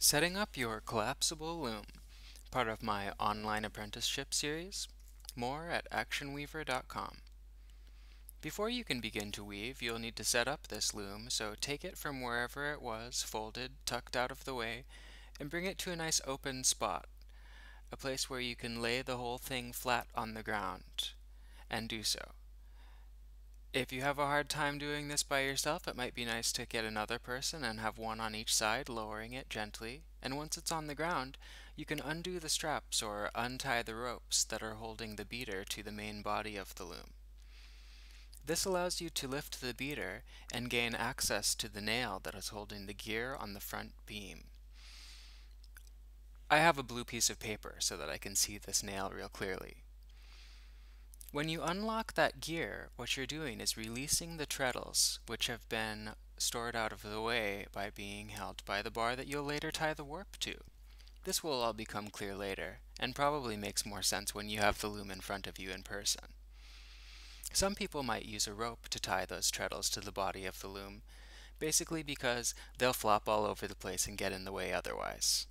Setting up your collapsible loom, part of my online apprenticeship series. More at actionweaver.com. Before you can begin to weave, you'll need to set up this loom, so take it from wherever it was, folded, tucked out of the way, and bring it to a nice open spot, a place where you can lay the whole thing flat on the ground, and do so. If you have a hard time doing this by yourself, it might be nice to get another person and have one on each side, lowering it gently. And once it's on the ground, you can undo the straps or untie the ropes that are holding the beater to the main body of the loom. This allows you to lift the beater and gain access to the nail that is holding the gear on the front beam. I have a blue piece of paper so that I can see this nail real clearly. When you unlock that gear, what you're doing is releasing the treadles, which have been stored out of the way by being held by the bar that you'll later tie the warp to. This will all become clear later, and probably makes more sense when you have the loom in front of you in person. Some people might use a rope to tie those treadles to the body of the loom, basically because they'll flop all over the place and get in the way otherwise.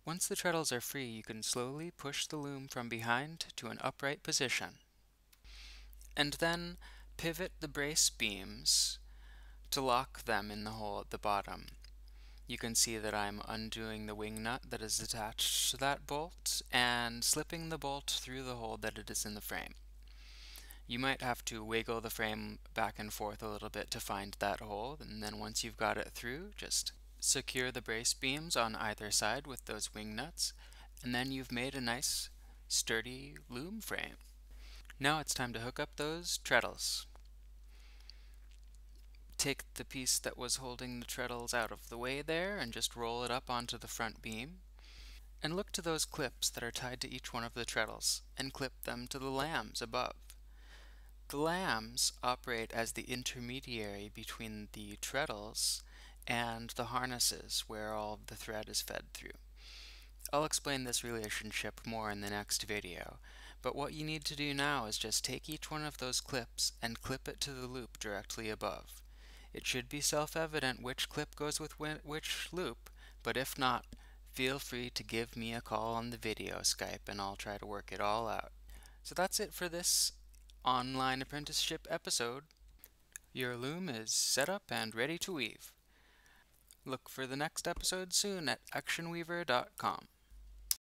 Once the treadles are free, you can slowly push the loom from behind to an upright position, and then pivot the brace beams to lock them in the hole at the bottom. You can see that I'm undoing the wing nut that is attached to that bolt and slipping the bolt through the hole that it is in the frame. You might have to wiggle the frame back and forth a little bit to find that hole, and then once you've got it through, just secure the brace beams on either side with those wing nuts, and then you've made a nice sturdy loom frame. Now it's time to hook up those treadles. Take the piece that was holding the treadles out of the way there and just roll it up onto the front beam. And look to those clips that are tied to each one of the treadles and clip them to the lambs above. The lambs operate as the intermediary between the treadles and the harnesses where all of the thread is fed through. I'll explain this relationship more in the next video, but what you need to do now is just take each one of those clips and clip it to the loop directly above. It should be self-evident which clip goes with which loop, but if not, feel free to give me a call on the video Skype and I'll try to work it all out. So that's it for this online apprenticeship episode. Your loom is set up and ready to weave. Look for the next episode soon at actionweaver.com.